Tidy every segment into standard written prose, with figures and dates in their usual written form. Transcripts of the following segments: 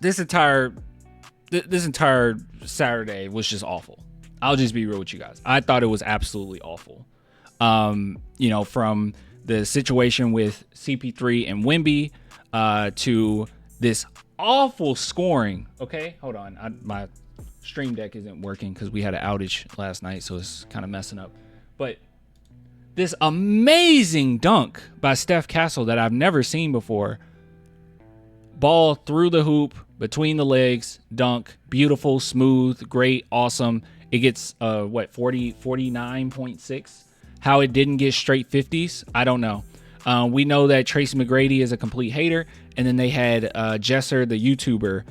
this entire Saturday was just awful. I'll just be real with you guys. I thought it was absolutely awful. From the situation with CP3 and Wemby to this awful scoring. Okay, hold on. My stream deck isn't working because we had an outage last night, so it's kind of messing up. But this amazing dunk by Steph Castle that I've never seen before. Ball through the hoop, between the legs, dunk, beautiful, smooth, great, awesome. It gets 49.6. How it didn't get straight 50s, I don't know. We know that Tracy McGrady is a complete hater, and then they had Jesser, the YouTuber,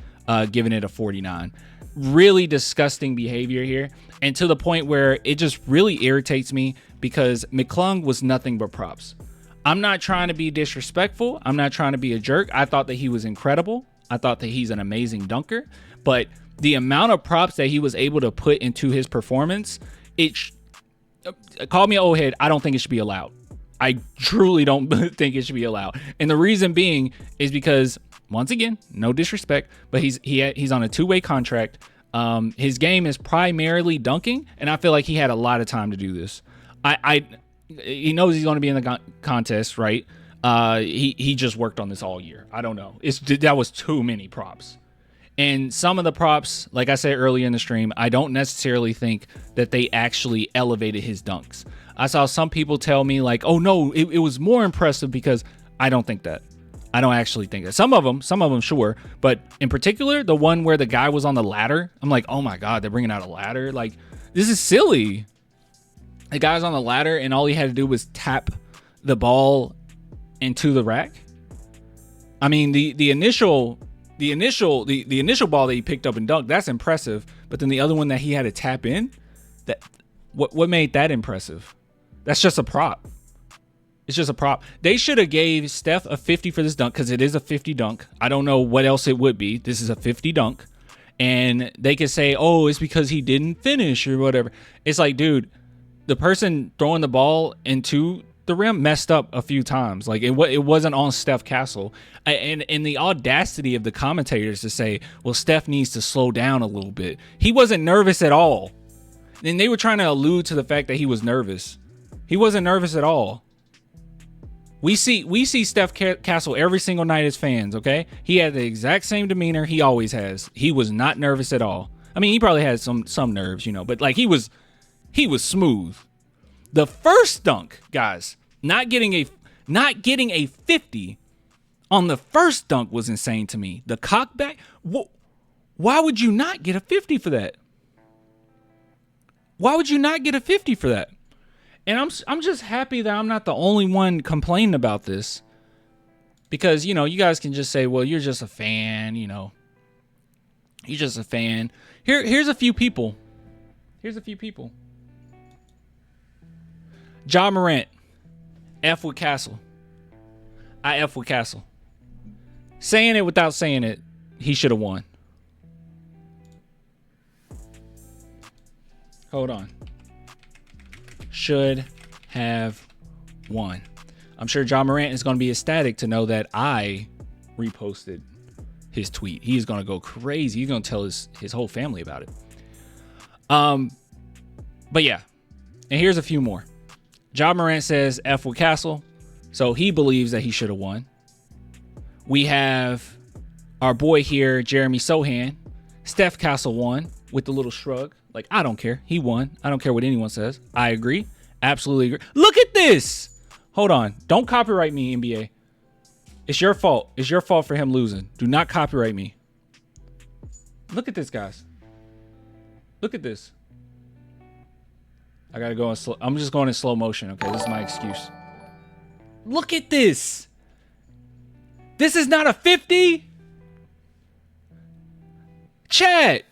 giving it a 49. Really disgusting behavior here, and to the point where it just really irritates me because McClung was nothing but props. I'm not trying to be disrespectful. I'm not trying to be a jerk. I thought that he was incredible. I thought that he's an amazing dunker, but the amount of props that he was able to put into his performance, call me an old head. I don't think it should be allowed. I truly don't think it should be allowed. And the reason being is because, once again, no disrespect, but he's on a two-way contract. His game is primarily dunking, and I feel like he had a lot of time to do this. He knows he's going to be in the contest, right? He just worked on this all year. I don't know. That was too many props. And some of the props, like I said earlier in the stream, I don't necessarily think that they actually elevated his dunks. I saw some people tell me like, oh no, it was more impressive, because I don't think that. I don't actually think that. Some of them, sure. But in particular, the one where the guy was on the ladder, I'm like, oh my God, they're bringing out a ladder. Like, this is silly. The guy's on the ladder and all he had to do was tap the ball into the rack. I mean, the initial ball that he picked up and dunked, that's impressive. But then the other one that he had to tap in, what made that impressive? That's just a prop. It's just a prop. They should have gave Steph a 50 for this dunk, because it is a 50 dunk. I don't know what else it would be. This is a 50 dunk. And they could say, oh, it's because he didn't finish or whatever. It's like, dude, the person throwing the ball into the rim messed up a few times. Like, it wasn't on Steph Castle. And the audacity of the commentators to say, well, Steph needs to slow down a little bit. He wasn't nervous at all. And they were trying to allude to the fact that he was nervous. He wasn't nervous at all. We see Steph Castle every single night as fans, okay? He had the exact same demeanor he always has. He was not nervous at all. I mean, he probably had some nerves, but like he was smooth. The first dunk, guys, not getting a 50 on the first dunk was insane to me. The cockback, why would you not get a 50 for that? Why would you not get a 50 for that? And I'm just happy that I'm not the only one complaining about this, because, you guys can just say, well, you're just a fan, You're just a fan. Here's a few people. Ja Morant, F with Castle. I F with Castle. Saying it without saying it, he should have won. Hold on. Should have won. I'm sure Ja Morant is going to be ecstatic to know that I reposted his tweet. He's going to go crazy. He's going to tell his whole family about it. But yeah. And here's a few more. Ja Morant says F with Castle, so he believes that he should have won. We have our boy here, Jeremy Sohan. Steph Castle won with the little shrug. Like, I don't care. He won. I don't care what anyone says. I agree. Absolutely agree. Look at this. Hold on. Don't copyright me, NBA. It's your fault. It's your fault for him losing. Do not copyright me. Look at this, guys. Look at this. I gotta go in slow. I'm just going in slow motion. Okay, this is my excuse. Look at this. This is not a 50. Chat.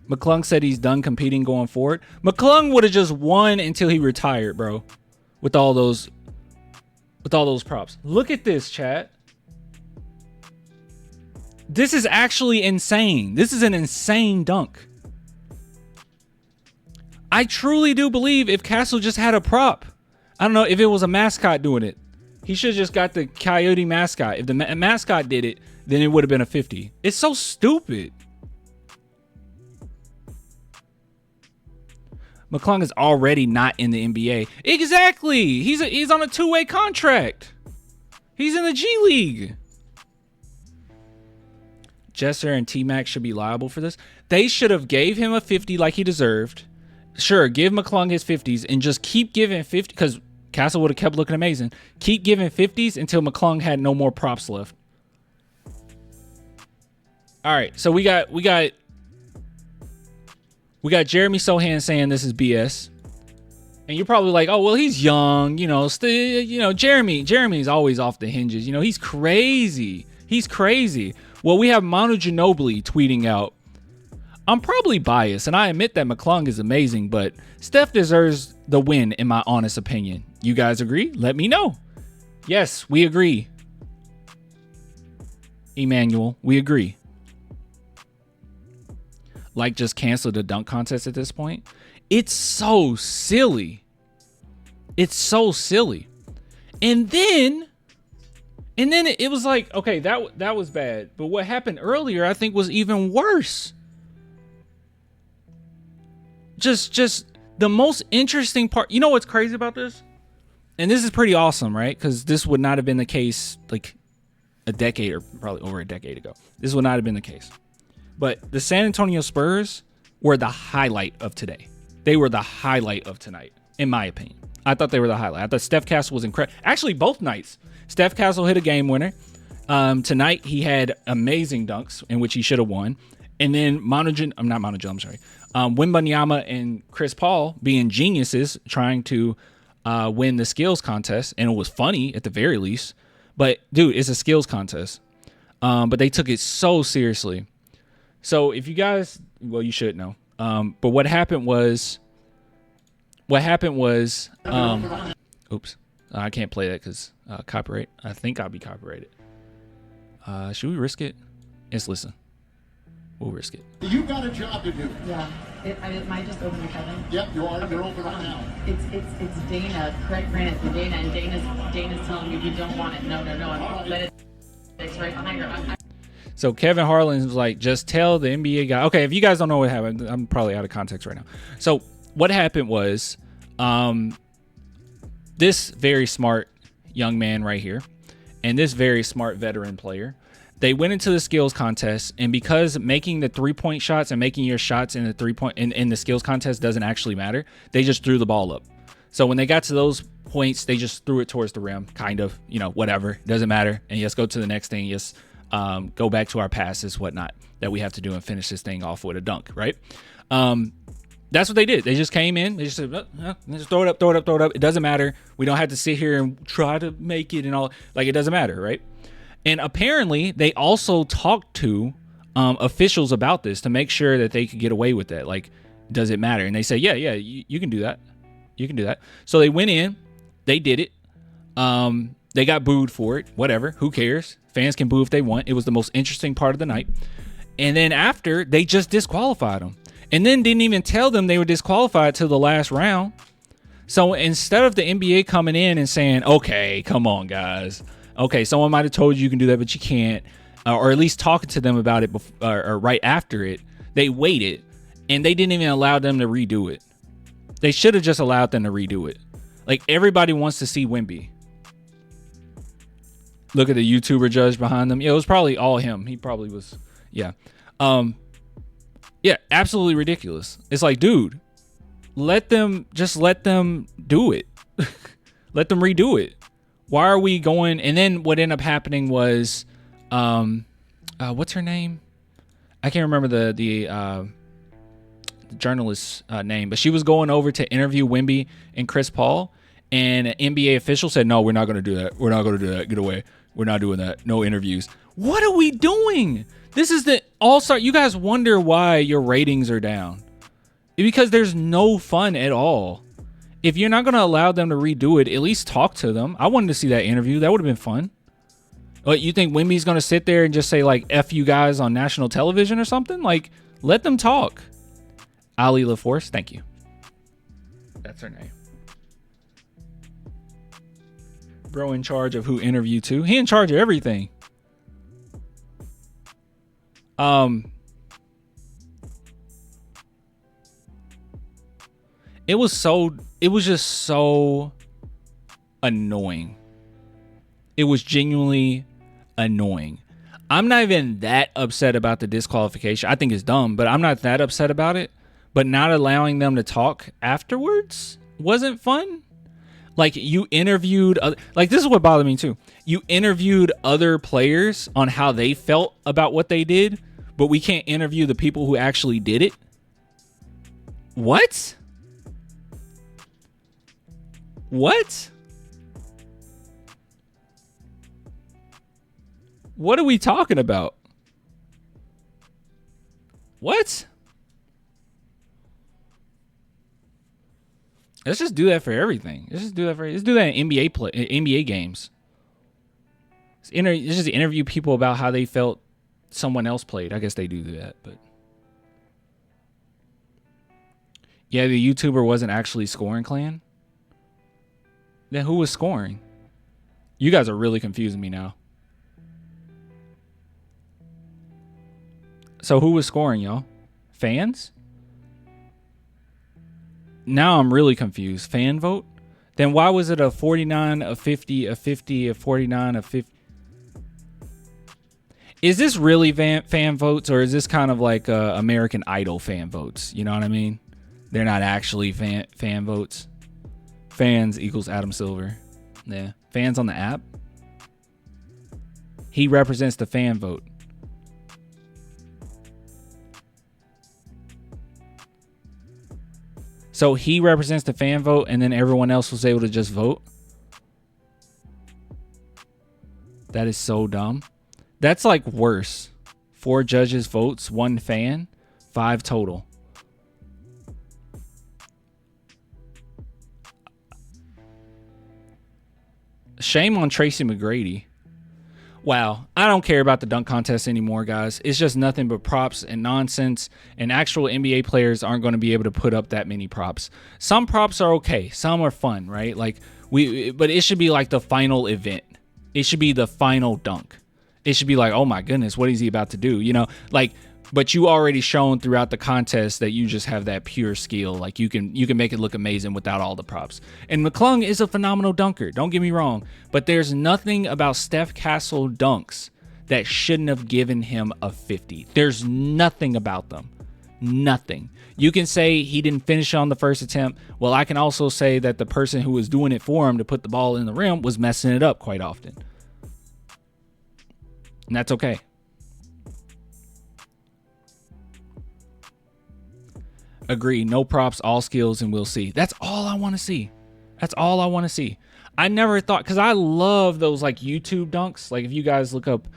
McClung said he's done competing going forward. McClung would have just won until he retired, bro. With all those props. Look at this, chat. This is actually insane. This is an insane dunk. I truly do believe if Castle just had a prop, I don't know if it was a mascot doing it, He should have just got the Coyote mascot. If the mascot did it, then it would have been a 50. It's so stupid. McClung is already not in the NBA. Exactly. He's on a 2-way contract. He's in the G League. Jesser and T-Mac should be liable for this. They should have gave him a 50 like he deserved. Sure, give McClung his 50s and just keep giving 50 because Castle would have kept looking amazing. Keep giving 50s until McClung had no more props left. All right, so we got Jeremy Sohan saying this is BS. And you're probably like, oh, well, he's young, Jeremy's always off the hinges. He's crazy. He's crazy. Well, we have Manu Ginobili tweeting out, I'm probably biased, and I admit that McClung is amazing, but Steph deserves the win, in my honest opinion. You guys agree? Let me know. Yes, we agree. Emmanuel, we agree. Like, just cancel the dunk contest at this point. It's so silly. It's so silly. And then it was like, okay, that was bad. But what happened earlier, I think, was even worse. Just the most interesting part. You know what's crazy about this? And this is pretty awesome, right? Because this would not have been the case like a decade or probably over a decade ago. This would not have been the case. But the San Antonio Spurs were the highlight of today. They were the highlight of tonight, in my opinion. I thought they were the highlight. I thought Steph Castle was incredible. Actually, both nights. Steph Castle hit a game winner. Tonight, he had amazing dunks, in which he should have won. And then Wembanyama and Chris Paul being geniuses trying to win the skills contest. And it was funny at the very least. But, dude, it's a skills contest. But they took it so seriously. So if you guys, well, you should know. But what happened was, oops, I can't play that because copyright. I think I'll be copyrighted. Should we risk it? Let's listen. We'll risk it. You've got a job to do. Yeah. Am I just open to Kevin? Yep, you are. You're open right now. It's Dana. Craig ran it to Dana, and Dana's telling me you don't want it. No. But it's right behind her. So Kevin Harlan was like, just tell the NBA guy. Okay, if you guys don't know what happened, I'm probably out of context right now. So what happened was this very smart young man right here and this very smart veteran player, they went into the skills contest, and because making the 3-point shots and making your shots in the 3-point in the skills contest doesn't actually matter, they just threw the ball up. So when they got to those points, they just threw it towards the rim, kind of, whatever, doesn't matter. And yes, go to the next thing. Yes, go back to our passes, whatnot that we have to do and finish this thing off with a dunk, right? That's what they did. They just came in. They just said, just throw it up. It doesn't matter. We don't have to sit here and try to make it and all. Like, it doesn't matter, right? And apparently, they also talked to officials about this to make sure that they could get away with that. Like, does it matter? And they said, yeah, you can do that. You can do that. So they went in. They did it. They got booed for it. Whatever. Who cares? Fans can boo if they want. It was the most interesting part of the night. And then after, they just disqualified them. And then didn't even tell them they were disqualified till the last round. So instead of the NBA coming in and saying, okay, come on, guys. Okay, someone might have told you can do that, but you can't. Or at least talking to them about it or right after it. They waited, and they didn't even allow them to redo it. They should have just allowed them to redo it. Like, everybody wants to see Wemby. Look at the YouTuber judge behind them. Yeah, it was probably all him. He probably was. Yeah. Yeah, absolutely ridiculous. It's like, dude, let them do it. Let them redo it. Why are we going? And then what ended up happening was, what's her name? I can't remember the journalist's name, but she was going over to interview Wemby and Chris Paul, and an NBA official said, no, we're not going to do that. We're not going to do that. Get away. We're not doing that. No interviews. What are we doing? This is the all-star. You guys wonder why your ratings are down. Because there's no fun at all. If you're not going to allow them to redo it, at least talk to them. I wanted to see that interview. That would have been fun. But you think Wemby's going to sit there and just say, like, F you guys on national television or something? Like, let them talk. Ali LaForce, thank you. That's her name. Bro in charge of who interviewed too. He in charge of everything. It was just so annoying. It was genuinely annoying. I'm not even that upset about the disqualification. I think it's dumb, but I'm not that upset about it. But not allowing them to talk afterwards wasn't fun. Like, you interviewed, like, this is what bothered me too. You interviewed other players on how they felt about what they did, but we can't interview the people who actually did it. What? What? What are we talking about? What? Let's just do that for everything. Let's do that in NBA games. Let's just interview people about how they felt someone else played. I guess they do that, but yeah, the YouTuber wasn't actually scoring clan. Then who was scoring? You guys are really confusing me now. So who was scoring, y'all? Fans? Now I'm really confused. Fan vote? Then why was it a 49, a 50, a 50, a 49, a 50? Is this really fan votes, or is this kind of like American Idol fan votes? You know what I mean? They're not actually fan votes. Fans equals Adam Silver. Yeah. Fans on the app. He represents the fan vote. So he represents the fan vote, and then everyone else was able to just vote. That is so dumb. That's like worse. 4 judges votes, 1 fan, 5 total. Shame on Tracy McGrady. Wow, I don't care about the dunk contest anymore, guys. It's just nothing but props and nonsense, and actual NBA players aren't going to be able to put up that many props. Some props are okay, some are fun, right? Like but it should be like the final event. It should be the final dunk. It should be like, oh my goodness, what is he about to do? You know, like, but you already shown throughout the contest that you just have that pure skill. Like, you can make it look amazing without all the props. And McClung is a phenomenal dunker. Don't get me wrong, but there's nothing about Steph Castle dunks that shouldn't have given him a 50. There's nothing about them. Nothing. You can say he didn't finish on the first attempt. Well, I can also say that the person who was doing it for him to put the ball in the rim was messing it up quite often. And that's okay. Agree. No props, all skills, and we'll see. That's all I want to see. That's all I want to see. I never thought, because I love those like YouTube dunks. Like, if you guys look up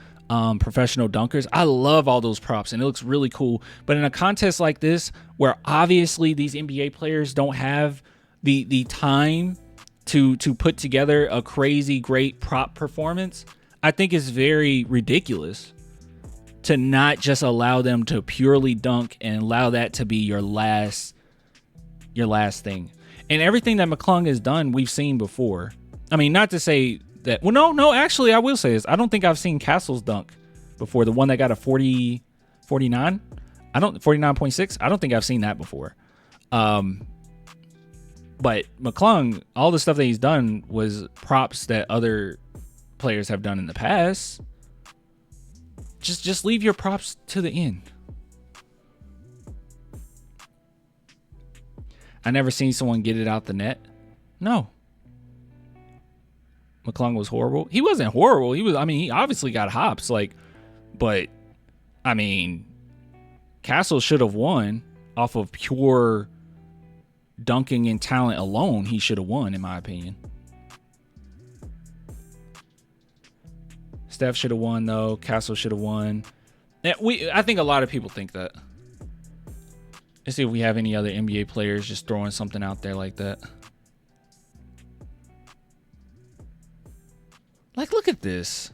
professional dunkers, I love all those props and it looks really cool. But in a contest like this, where obviously these NBA players don't have the time to put together a crazy great prop performance, I think it's very ridiculous to not just allow them to purely dunk and allow that to be your last thing. And everything that McClung has done, we've seen before. I mean, not to say that, well, no, actually, I will say this. I don't think I've seen Castle's dunk before. The one that got a 49. 49.6. I don't think I've seen that before. But McClung, all the stuff that he's done was props that other players have done in the past. Just leave your props to the end. I never seen someone get it out the net. No. McClung was horrible. He wasn't horrible. He obviously got hops, but I mean, Castle should have won off of pure dunking and talent alone. He should have won, in my opinion. Steph should have won, though. Castle should have won. I think a lot of people think that. Let's see if we have any other NBA players just throwing something out there like that. Like, look at this.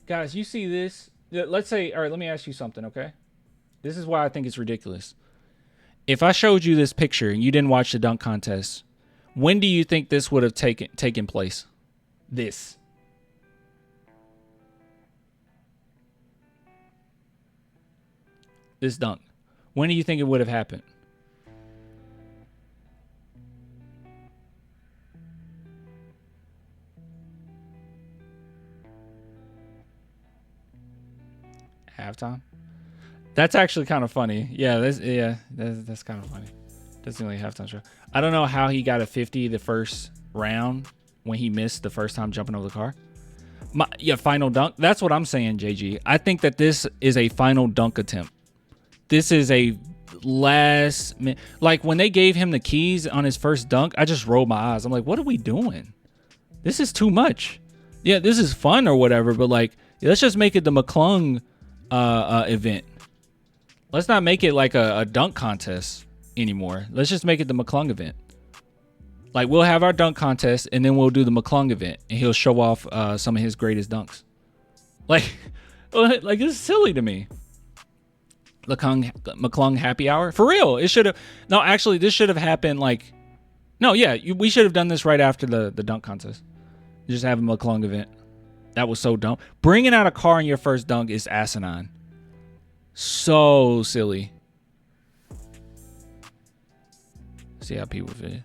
Guys, you see this? Let's say, all right, let me ask you something, okay? This is why I think it's ridiculous. If I showed you this picture and you didn't watch the dunk contest, When do you think this would have taken place? This dunk. When do you think it would have happened? Halftime. That's actually kind of funny. Yeah, that's kind of funny. That's the only halftime show. I don't know how he got a 50 the first round when he missed the first time jumping over the car. Final dunk. That's what I'm saying, JG. I think that this is a final dunk attempt. This is a last minute. Like when they gave him the keys on his first dunk, I just rolled my eyes. I'm like, what are we doing? This is too much. Yeah, this is fun or whatever, but like, let's just make it the McClung event. Let's not make it like a dunk contest anymore. Let's just make it the McClung event. Like we'll have our dunk contest and then we'll do the McClung event and he'll show off some of his greatest dunks. Like it's silly to me. McClung happy hour for real. It should have. No, actually, this should have happened. Like, no, yeah, we should have done this right after the dunk contest. Just have a McClung event. That was so dumb. Bringing out a car in your first dunk is asinine. So silly. See how people feel.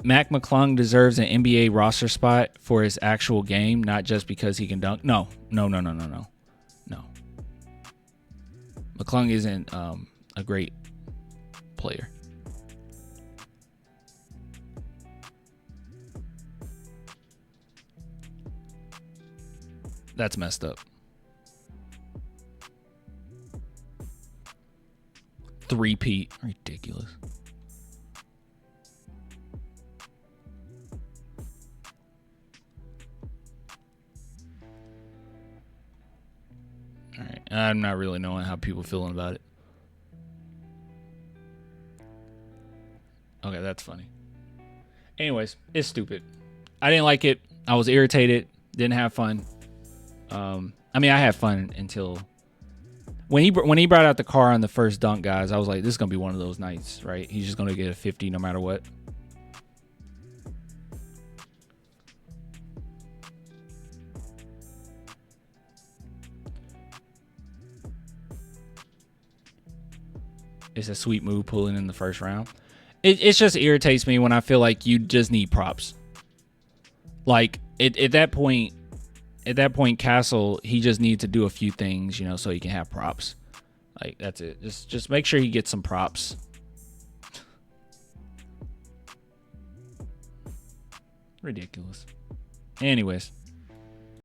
Mac McClung deserves an NBA roster spot for his actual game, not just because he can dunk. No. McClung isn't a great player. That's messed up. 3-peat. Ridiculous. All right. I'm not really knowing how people feeling about it. Okay, that's funny. Anyways, it's stupid. I didn't like it. I was irritated. Didn't have fun. I mean, I had fun until when he brought out the car on the first dunk, guys. I was like, this is gonna be one of those nights, right? He's just gonna get a 50 no matter what. It's a sweet move pulling in the first round. It just irritates me when I feel like you just need props. Like at that point, Castle, he just needs to do a few things, so he can have props. Like that's it. Just make sure he gets some props. Ridiculous. Anyways.